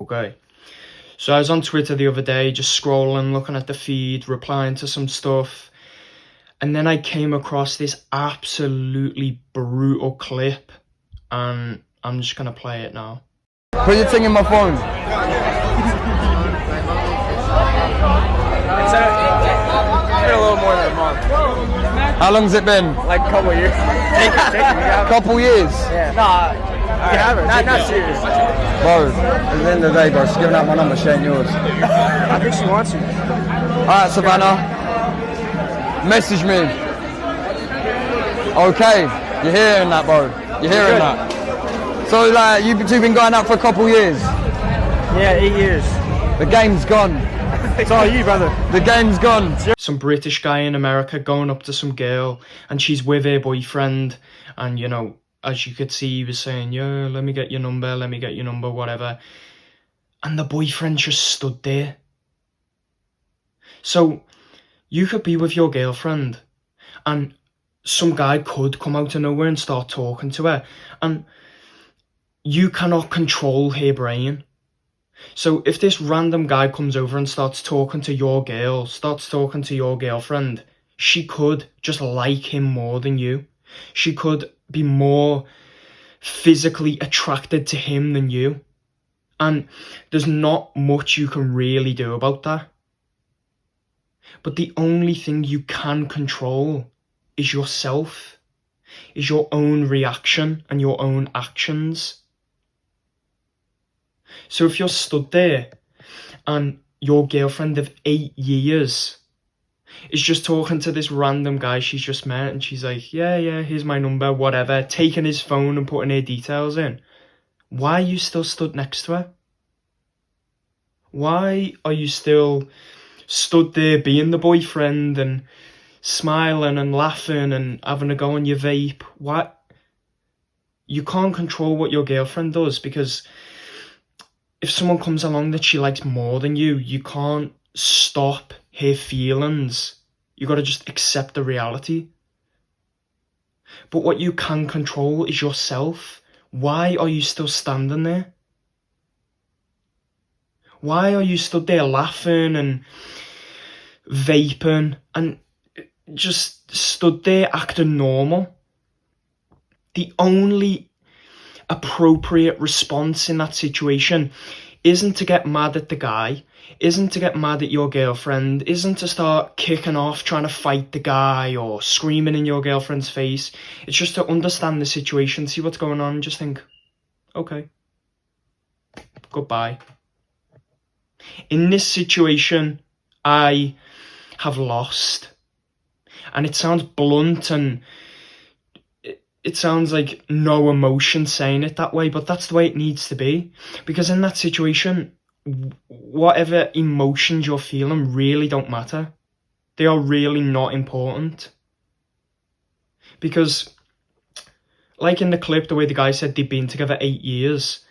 Okay. So I was on Twitter the other day, just scrolling, looking at the feed, replying to some stuff. And then I came across this absolutely brutal clip. And I'm just going to play it now. Put your thing in my phone. It's been a little more than a month. How long's it been? Like a couple of years. Take it. Couple years? Yeah. Nah, you have it. Not serious. Bro, at the end of the day, bro, she's giving out my number, she ain't yours. I think she wants you. Alright, Savannah. Message me. Okay, you're hearing that, bro. You're hearing that. So, like, you two been going out for a couple years? Yeah, 8 years. The game's gone. It's all you, brother. The game's gone. Some British guy in America going up to some girl, and she's with her boyfriend, and, you know, as you could see, he was saying, yeah, let me get your number, whatever. And the boyfriend just stood there. So, you could be with your girlfriend, and some guy could come out of nowhere and start talking to her, and you cannot control her brain. So if this random guy comes over and starts talking to your girl, starts talking to your girlfriend, she could just like him more than you. She could be more physically attracted to him than you. And there's not much you can really do about that. But the only thing you can control is yourself, is your own reaction and your own actions. So if you're stood there and your girlfriend of 8 years is just talking to this random guy she's just met, and she's like, yeah, here's my number, whatever, taking his phone and putting her details in, why are you still stood next to her? Why are you still stood there being the boyfriend and smiling and laughing and having a go on your vape? Why? You can't control what your girlfriend does, because if someone comes along that she likes more than you, you can't stop her feelings. You got to just accept the reality. But what you can control is yourself. Why are you still standing there? Why are you stood there laughing and vaping and just stood there acting normal? The only appropriate response in that situation isn't to get mad at the guy, isn't to get mad at your girlfriend, isn't to start kicking off trying to fight the guy or screaming in your girlfriend's face. It's just to understand the situation, see what's going on, and just think, okay, goodbye. In this situation, I have lost. And it sounds blunt and it sounds like no emotion saying it that way, but that's the way it needs to be. Because in that situation, whatever emotions you're feeling really don't matter. They are really not important. Because, like in the clip, the way the guy said they'd been together 8 years,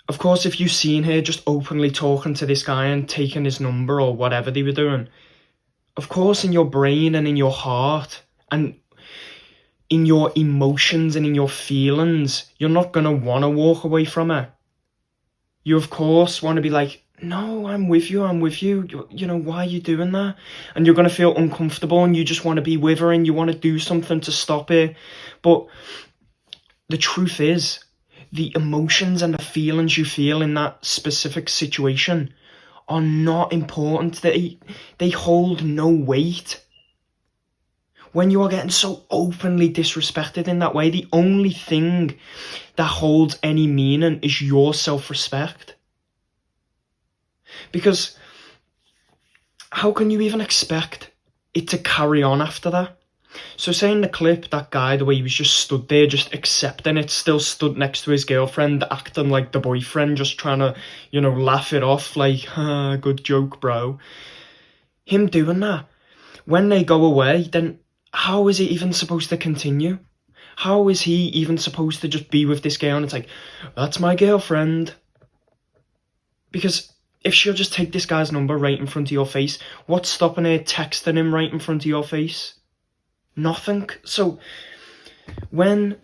of course, if you've seen her just openly talking to this guy and taking his number or whatever they were doing, of course, in your brain and in your heart and in your emotions and in your feelings, you're not going to want to walk away from her. You, of course, want to be like, no, I'm with you. You know, why are you doing that? And you're going to feel uncomfortable and you just want to be with her and you want to do something to stop it. But the truth is, the emotions and the feelings you feel in that specific situation are not important. They hold no weight. When you are getting so openly disrespected in that way, the only thing that holds any meaning is your self-respect. Because how can you even expect it to carry on after that? So say in the clip, that guy, the way he was just stood there, just accepting it, still stood next to his girlfriend, acting like the boyfriend, just trying to, you know, laugh it off, like, good joke, bro. Him doing that, when they go away, then how is it even supposed to continue? How is he even supposed to just be with this girl and it's like, that's my girlfriend? Because if she'll just take this guy's number right in front of your face, what's stopping her texting him right in front of your face? Nothing. So when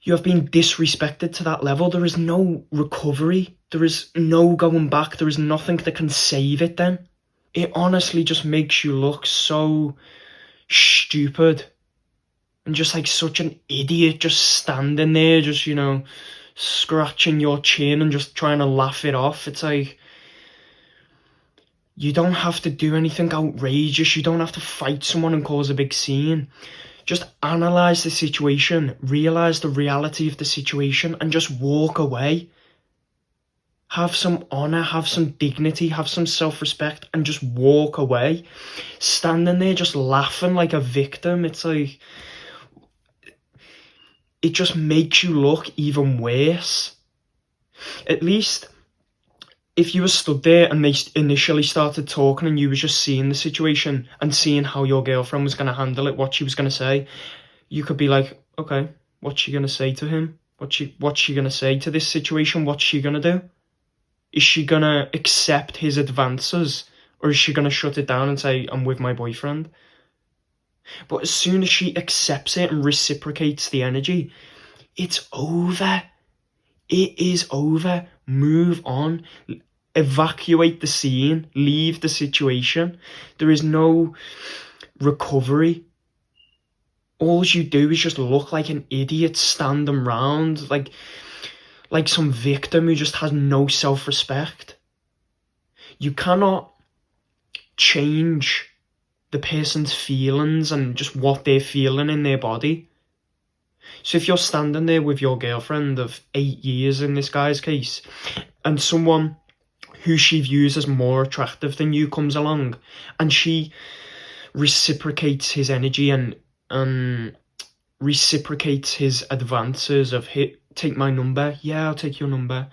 You have been disrespected to that level. There is no recovery. There is no going back. There is nothing that can save it then. It honestly just makes you look so stupid. And just like such an idiot, just standing there, just, you know, scratching your chin and just trying to laugh it off. It's like, you don't have to do anything outrageous. You don't have to fight someone and cause a big scene. Just analyse the situation, realise the reality of the situation, and just walk away. Have some honour, have some dignity, have some self-respect, and just walk away. Standing there just laughing like a victim, it's like, it just makes you look even worse. At least, if you were stood there and they initially started talking and you were just seeing the situation and seeing how your girlfriend was going to handle it, what she was going to say, you could be like, okay, what's she going to say to him? What's she going to say to this situation? What's she going to do? Is she going to accept his advances? Or is she going to shut it down and say, I'm with my boyfriend? But as soon as she accepts it and reciprocates the energy, it's over. It is over. Move on. Evacuate the scene. Leave the situation. There is no recovery. All you do is just look like an idiot standing round, like some victim who just has no self-respect. You cannot change the person's feelings and just what they're feeling in their body. So if you're standing there with your girlfriend of 8 years in this guy's case, and someone who she views as more attractive than you comes along, and she reciprocates his energy and reciprocates his advances of, hey, take my number, yeah, I'll take your number.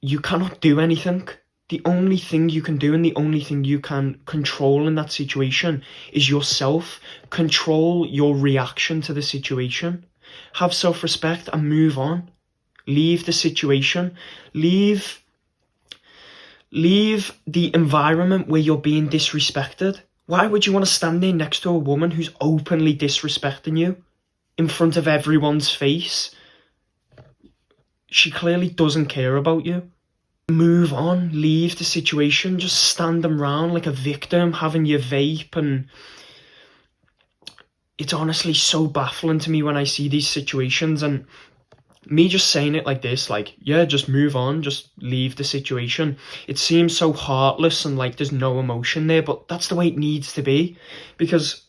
You cannot do anything. The only thing you can do and the only thing you can control in that situation is yourself. Control your reaction to the situation. Have self-respect and move on. Leave the situation. Leave the environment where you're being disrespected. Why would you want to stand there next to a woman who's openly disrespecting you in front of everyone's face? She clearly doesn't care about you. Move on, leave the situation, just stand around like a victim, having your vape, and it's honestly so baffling to me when I see these situations, and me just saying it like this, like, yeah, just move on, just leave the situation. It seems so heartless and like there's no emotion there, but that's the way it needs to be, because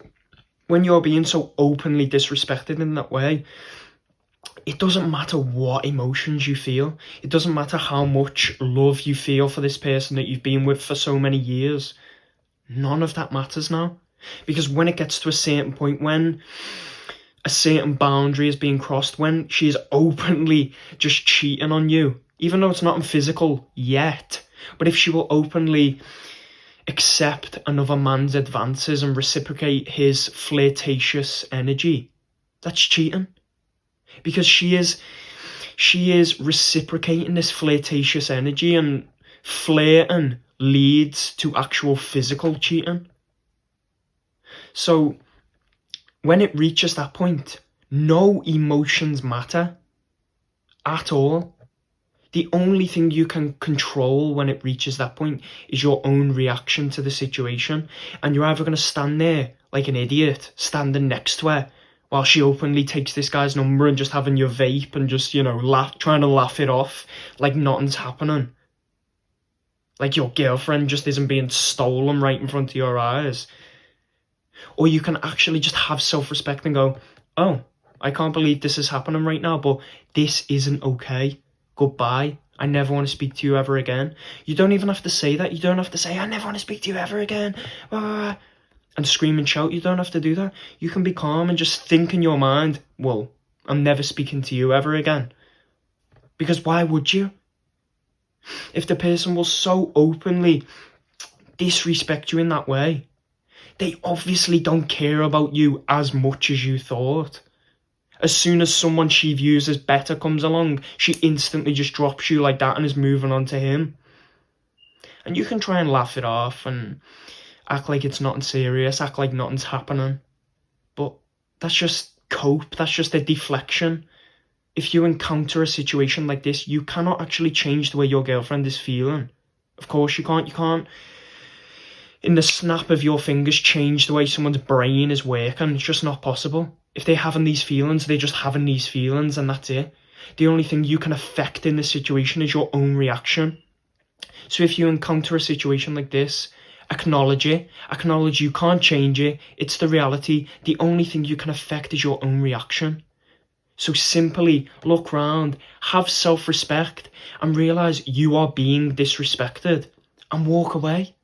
when you're being so openly disrespected in that way, it doesn't matter what emotions you feel. It doesn't matter how much love you feel for this person that you've been with for so many years. None of that matters now. Because when it gets to a certain point, when a certain boundary is being crossed, when she is openly just cheating on you, even though it's not physical yet, but if she will openly accept another man's advances and reciprocate his flirtatious energy, that's cheating. Because she is reciprocating this flirtatious energy, and flirting leads to actual physical cheating. So when it reaches that point, no emotions matter at all. The only thing you can control when it reaches that point is your own reaction to the situation. And you're either going to stand there like an idiot, standing next to her, while she openly takes this guy's number and just having your vape and just, you know, trying to laugh it off like nothing's happening. Like your girlfriend just isn't being stolen right in front of your eyes. Or you can actually just have self-respect and go, oh, I can't believe this is happening right now, but this isn't okay. Goodbye. I never want to speak to you ever again. You don't even have to say that. You don't have to say, I never want to speak to you ever again. And scream and shout. You don't have to do that. You can be calm and just think in your mind, well, I'm never speaking to you ever again. Because why would you? If the person will so openly disrespect you in that way, they obviously don't care about you as much as you thought. As soon as someone she views as better comes along, she instantly just drops you like that and is moving on to him. And you can try and laugh it off and act like it's nothing serious, act like nothing's happening. But that's just cope, that's just a deflection. if you encounter a situation like this, you cannot actually change the way your girlfriend is feeling. Of course you can't. You can't, in the snap of your fingers, change the way someone's brain is working. It's just not possible. If they're having these feelings, they're just having these feelings, and that's it. The only thing you can affect in this situation is your own reaction. So if you encounter a situation like this, acknowledge it. Acknowledge you can't change it. It's the reality. The only thing you can affect is your own reaction. So simply look round, have self-respect, and realise you are being disrespected, and walk away.